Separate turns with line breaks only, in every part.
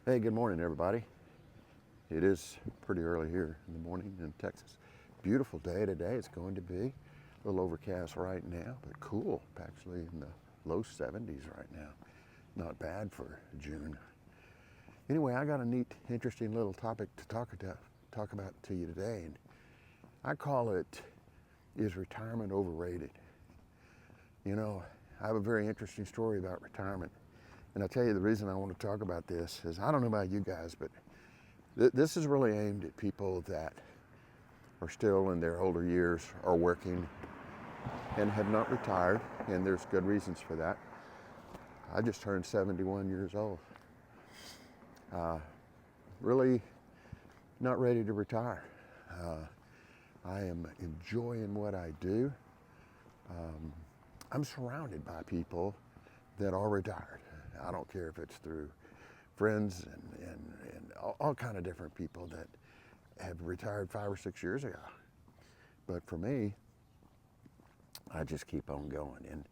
Hey, good morning, everybody. It is pretty early here in the morning in Texas. Beautiful day today. It's going to be a little overcast right now, but cool. Actually, in the low 70s right now. Not bad for June. Anyway, I got a neat, interesting little topic to talk about to you today, and I call it "Is Retirement Overrated?" You know, I have a very interesting story about retirement. And I'll tell you the reason I want to talk about this is I don't know about you guys, but this is really aimed at people that are still in their older years, are working, and have not retired, and there's good reasons for that. I just turned 71 years old. Really not ready to retire. I am enjoying what I do. I'm surrounded by people that are retired. I don't care if it's through friends and all kind of different people that have retired 5 or 6 years ago. But for me, I just keep on going. And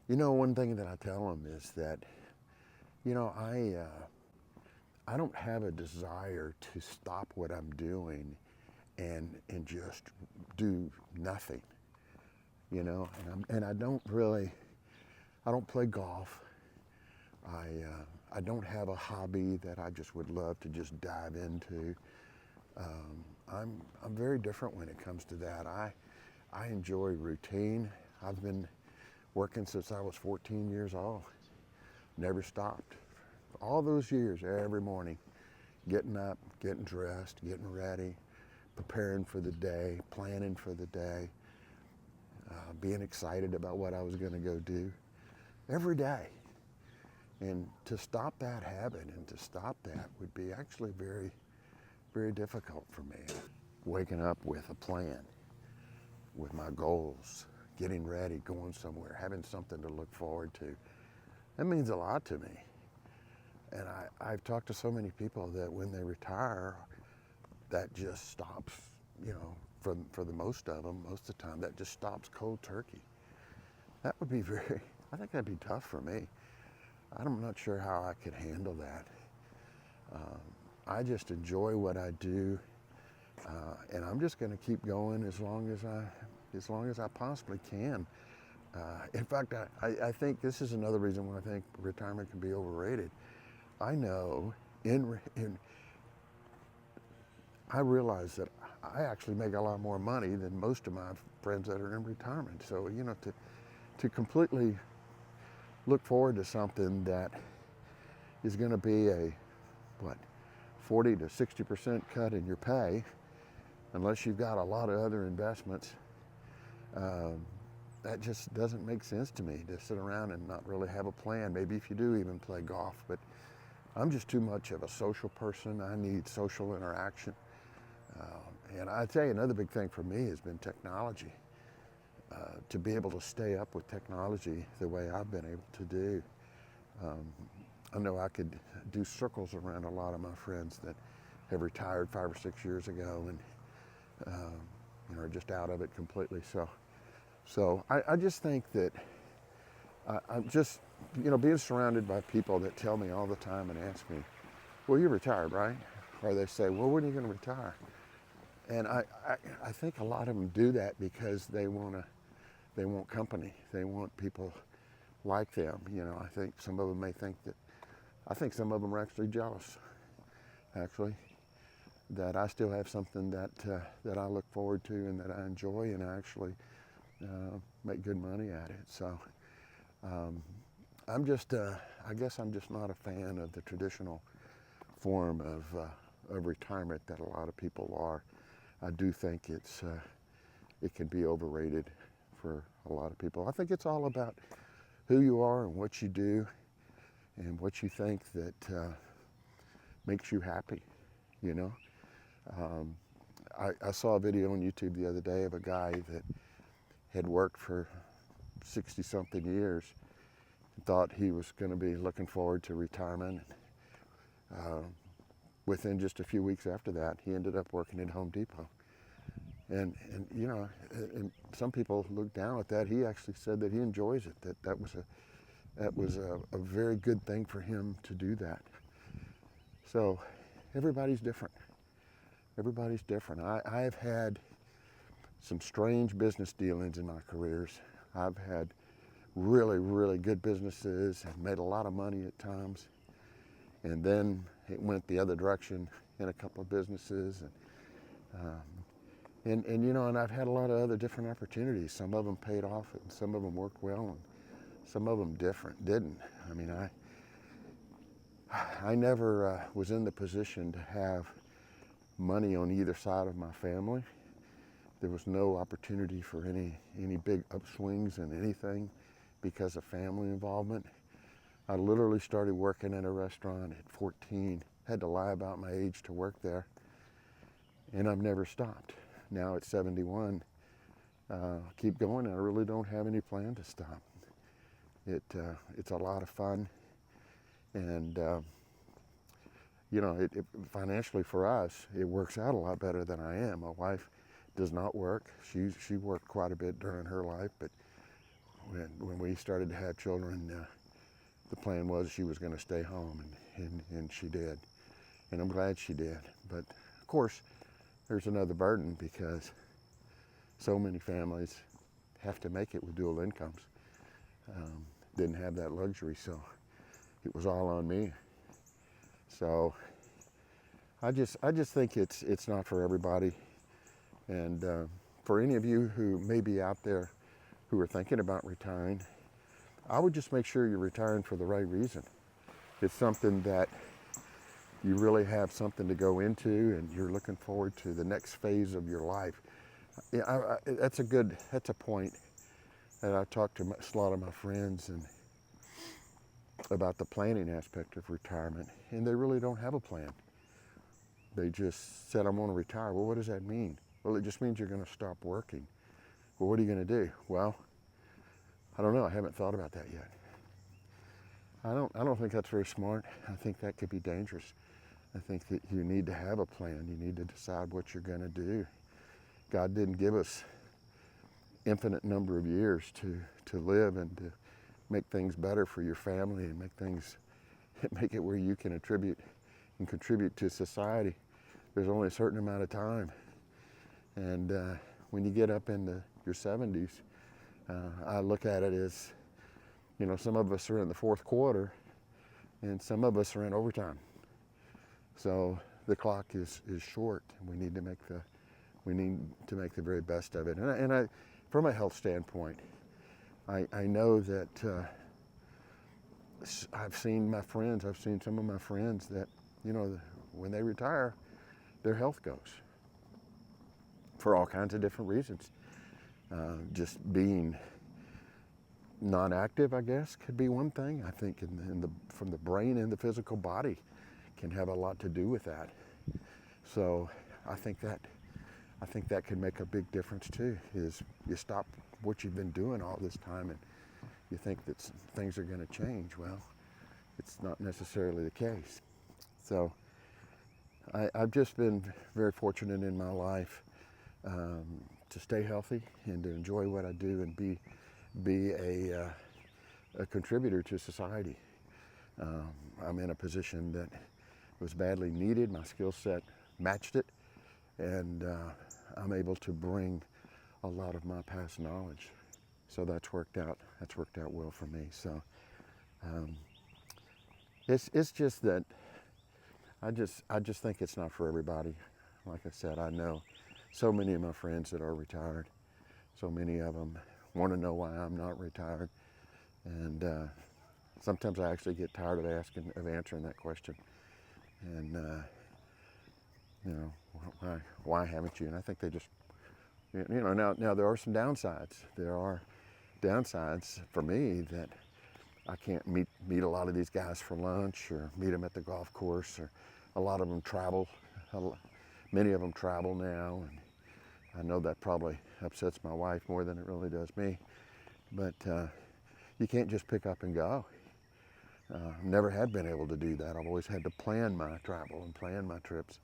one thing that I tell them is that, I don't have a desire to stop what I'm doing and just do nothing. And I don't play golf. I don't have a hobby that I just would love to just dive into. I'm very different when it comes to that. I enjoy routine. I've been working since I was 14 years old. Never stopped. All those years, every morning, getting up, getting dressed, getting ready, preparing for the day, planning for the day, being excited about what I was going to go do every day. And to stop that habit and to stop that would be actually very, very difficult for me. Waking up with a plan, with my goals, getting ready, going somewhere, having something to look forward to, that means a lot to me. And I've talked to so many people that when they retire, that just stops, for the most of them, most of the time, that just stops cold turkey. That would be I think that'd be tough for me. I'm not sure how I could handle that. I just enjoy what I do, and I'm just going to keep going as long as I possibly can. In fact, I think this is another reason why I think retirement can be overrated. I know I realize that I actually make a lot more money than most of my friends that are in retirement. So, to completely look forward to something that is going to be a 40 to 60% cut in your pay, unless you've got a lot of other investments, that just doesn't make sense to me, to sit around and not really have a plan. Maybe if you do even play golf, but I'm just too much of a social person. I need social interaction. And I tell you, another big thing for me has been technology. To be able to stay up with technology the way I've been able to do. I know I could do circles around a lot of my friends that have retired 5 or 6 years ago and are just out of it completely. So I just think that I'm just, being surrounded by people that tell me all the time and ask me, well, you're retired, right? Or they say, well, when are you going to retire? And I think a lot of them do that because they want company. They want people like them. I think some of them I think some of them are actually jealous, actually, that I still have something that I look forward to and that I enjoy and I actually make good money at it. So I guess I'm just not a fan of the traditional form of retirement that a lot of people are. I do think it can be overrated for a lot of people. I think it's all about who you are and what you do and what you think that makes you happy, I saw a video on YouTube the other day of a guy that had worked for 60-something years and thought he was going to be looking forward to retirement. Within just a few weeks after that, he ended up working at Home Depot. And some people look down at that. He actually said that he enjoys it, that was a very good thing for him to do that. So everybody's different. Everybody's different. I've had some strange business dealings in my careers. I've had really, really good businesses and made a lot of money at times. And then it went the other direction in a couple of businesses. And I've had a lot of other different opportunities. Some of them paid off and some of them worked well and some of them didn't. I mean, I never was in the position to have money on either side of my family. There was no opportunity for any big upswings in anything because of family involvement. I literally started working in a restaurant at 14, had to lie about my age to work there, and I've never stopped. Now at 71, keep going, and I really don't have any plan to stop. It's a lot of fun, and financially for us, it works out a lot better than I am. My wife does not work. She worked quite a bit during her life, but when we started to have children, the plan was she was going to stay home, and she did, and I'm glad she did. But of course, there's another burden because so many families have to make it with dual incomes. Didn't have that luxury, so it was all on me. So I just think it's not for everybody. And for any of you who may be out there who are thinking about retiring, I would just make sure you're retiring for the right reason. It's something that you really have something to go into and you're looking forward to the next phase of your life. Yeah, that's a point that I talked to a lot of my friends and about the planning aspect of retirement, and they really don't have a plan. They just said, I'm going to retire. Well, what does that mean? Well, it just means you're going to stop working. Well, what are you going to do? Well, I don't know. I haven't thought about that yet. I don't think that's very smart. I think that could be dangerous. I think that you need to have a plan. You need to decide what you're going to do. God didn't give us infinite number of years to live and to make things better for your family and make it where you can contribute to society. There's only a certain amount of time. And when you get up into your 70s, I look at it as, some of us are in the fourth quarter and some of us are in overtime. So the clock is short, and we need to make the very best of it. And I, from a health standpoint, I know that I've seen some of my friends that, when they retire, their health goes for all kinds of different reasons. Just being non-active, I guess, could be one thing. I think from the brain and the physical body can have a lot to do with that. So I think that can make a big difference too, is you stop what you've been doing all this time and you think that things are going to change. Well, it's not necessarily the case. So I've just been very fortunate in my life to stay healthy and to enjoy what I do and be a contributor to society. I'm in a position that was badly needed. My skill set matched it, and I'm able to bring a lot of my past knowledge. So that's worked out well for me. So it's just that I just think it's not for everybody. Like I said, I know so many of my friends that are retired. So many of them want to know why I'm not retired, and sometimes I actually get tired of answering that question. And why haven't you? And I think they just, now there are some downsides. There are downsides for me that I can't meet a lot of these guys for lunch or meet them at the golf course, or a lot of them travel. Many of them travel now, and I know that probably upsets my wife more than it really does me. But you can't just pick up and go. Never had been able to do that. I've always had to plan my travel and plan my trips.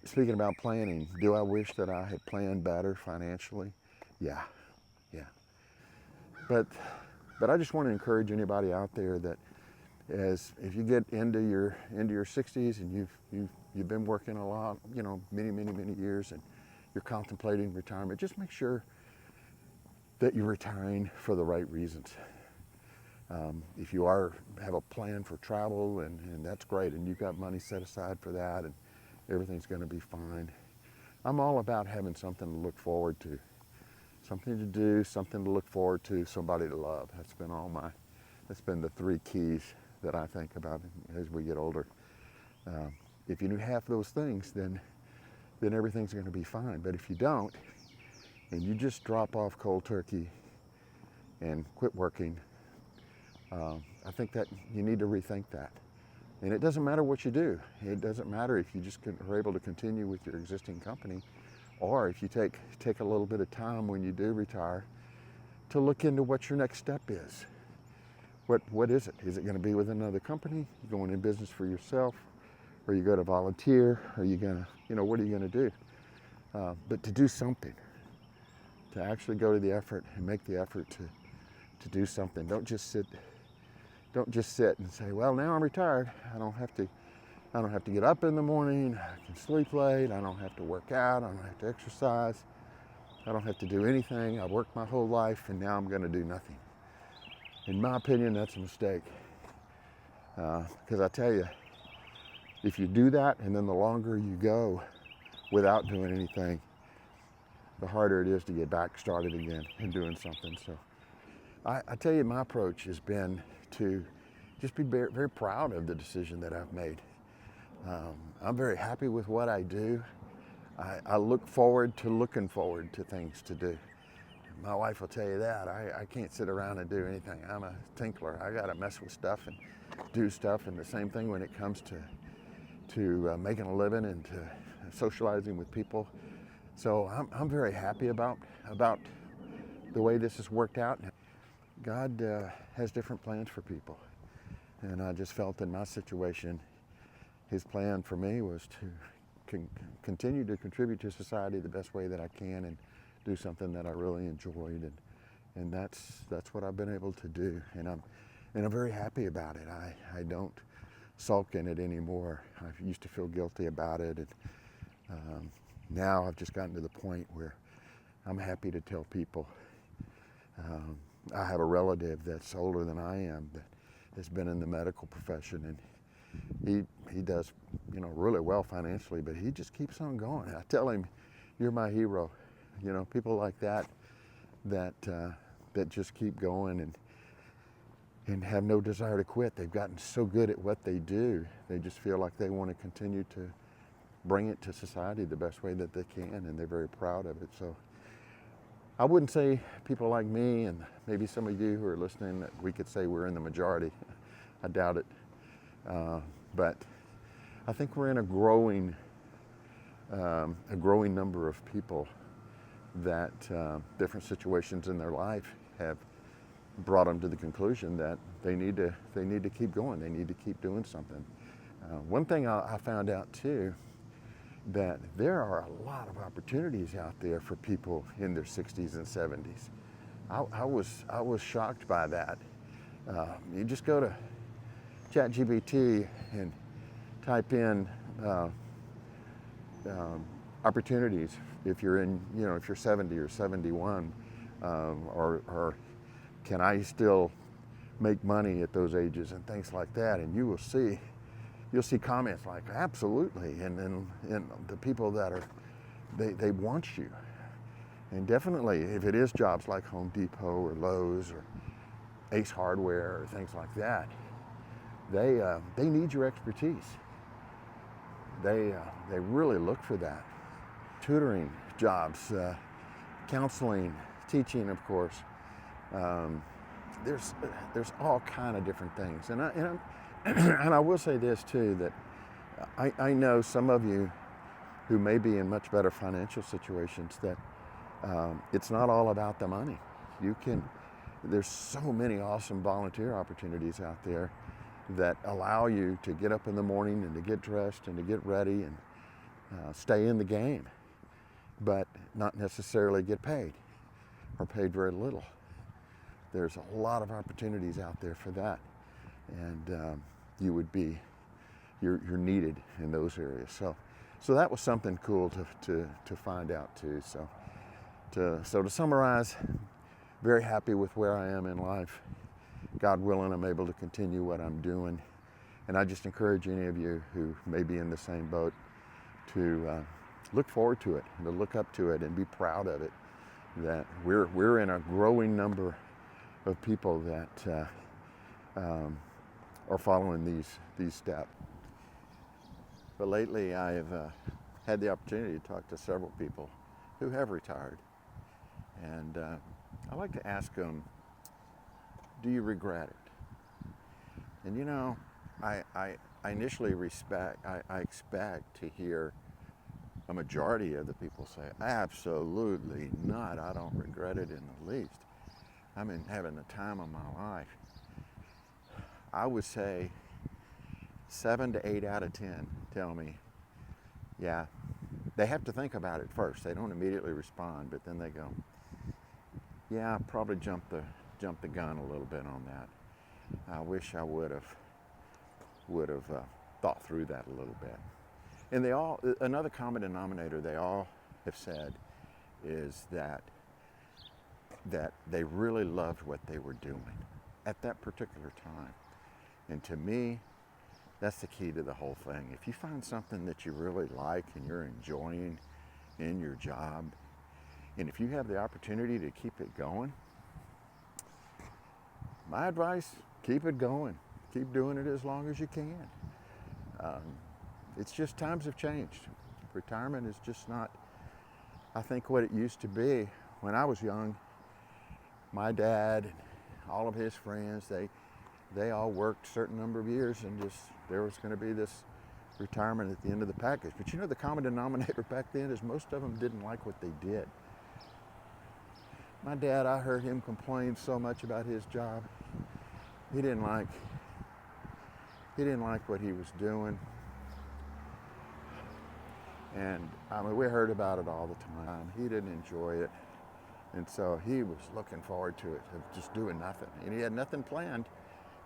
Speaking about planning, do I wish that I had planned better financially? Yeah. But But I just want to encourage anybody out there that if you get into your 60s and you've been working a lot, many years, and you're contemplating retirement, just make sure that you're retiring for the right reasons. If you have a plan for travel, and that's great, and you've got money set aside for that, and everything's going to be fine. I'm all about having something to look forward to, something to do, something to look forward to, somebody to love. That's been the three keys that I think about as we get older. If you do half those things, then everything's going to be fine. But if you don't, and you just drop off cold turkey and quit working, I think that you need to rethink that. And it doesn't matter what you do. It doesn't matter if you just are able to continue with your existing company, or if you take a little bit of time when you do retire to look into what your next step is. What is it? Is it going to be with another company? You going in business for yourself? Or you go to volunteer? Are you going to, what are you going to do? But to do something, to actually go to the effort and make the effort to do something. Don't just sit and say, well, now I'm retired. I don't have to get up in the morning. I can sleep late. I don't have to work out. I don't have to exercise. I don't have to do anything. I've worked my whole life, and now I'm going to do nothing. In my opinion, that's a mistake. Because I tell you, if you do that, and then the longer you go without doing anything, the harder it is to get back started again and doing something. So I tell you, my approach has been to just be very, very proud of the decision that I've made. I'm very happy with what I do. I look forward to things to do. My wife will tell you that. I can't sit around and do anything. I'm a tinkler. I got to mess with stuff and do stuff. And the same thing when it comes to making a living and to socializing with people. So I'm very happy about the way this has worked out. God has different plans for people. And I just felt in my situation, his plan for me was to continue to contribute to society the best way that I can and do something that I really enjoyed, and that's what I've been able to do, and I'm very happy about it. I don't sulk in it anymore. I used to feel guilty about it, and now I've just gotten to the point where I'm happy to tell people. I have a relative that's older than I am that has been in the medical profession, and he does really well financially, but he just keeps on going. I tell him, "You're my hero." People like that just keep going and have no desire to quit. They've gotten so good at what they do, they just feel like they want to continue to bring it to society the best way that they can, and they're very proud of it. So I wouldn't say people like me and maybe some of you who are listening that we could say we're in the majority. I doubt it. But I think we're in a growing number of people that different situations in their life have brought them to the conclusion that they need to keep going. They need to keep doing something. One thing I found out too, that there are a lot of opportunities out there for people in their 60s and 70s. I was shocked by that. You just go to ChatGPT and type in opportunities if you're if you're 70 or 71, or can I still make money at those ages and things like that, and you'll see comments like absolutely, and the people that are they want you, and definitely if it is jobs like Home Depot or Lowe's or Ace Hardware or things like that, they need your expertise. They really look for that. Tutoring jobs, counseling, teaching, of course. There's all kind of different things, and I will say this too, that I know some of you who may be in much better financial situations, that it's not all about the money. There's so many awesome volunteer opportunities out there that allow you to get up in the morning and to get dressed and to get ready and stay in the game, but not necessarily get paid or paid very little. there's a lot of opportunities out there for that, and you would be, you're needed in those areas. So that was something cool to find out too. So to summarize, very happy with where I am in life. God willing, I'm able to continue what I'm doing. And I just encourage any of you who may be in the same boat to look forward to it, and to look up to it, and be proud of it. That we're in a growing number of people that are following these steps. But lately, I have had the opportunity to talk to several people who have retired, and I like to ask them, do you regret it? And you know, I initially I expect to hear a majority of the people say, absolutely not, I don't regret it in the least. I'm having the time of my life. I would say 7 to 8 out of 10 tell me, yeah, they have to think about it first. They don't immediately respond, but then they go, yeah, I probably jumped the gun a little bit on that. I wish I would have thought through that a little bit. And they all, another common denominator they all have said is that they really loved what they were doing at that particular time. And to me, that's the key to the whole thing. If you find something that you really like and you're enjoying in your job, and if you have the opportunity to keep it going, my advice, keep it going. Keep doing it as long as you can. It's just times have changed. Retirement is just not, I think, what it used to be. When I was young, my dad and all of his friends, they all worked a certain number of years, and just there was going to be this retirement at the end of the package. But you know, the common denominator back then is most of them didn't like what they did. My dad, I heard him complain so much about his job. He didn't like what he was doing. And I mean, we heard about it all the time. He didn't enjoy it. And so he was looking forward to it, of just doing nothing. And he had nothing planned.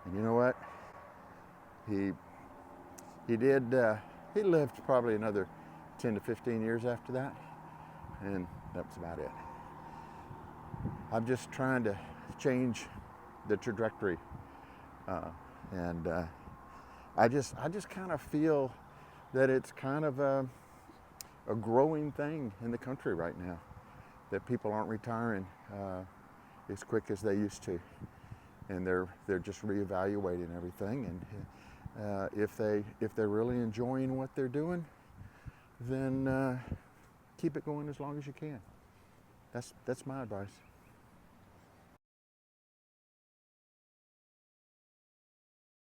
And you know what? He lived probably another 10 to 15 years after that. And that was about it. I'm just trying to change the trajectory. I just kind of feel that it's kind of a growing thing in the country right now, that people aren't retiring as quick as they used to, and they're just reevaluating everything. And if they're really enjoying what they're doing, then keep it going as long as you can. That's my advice.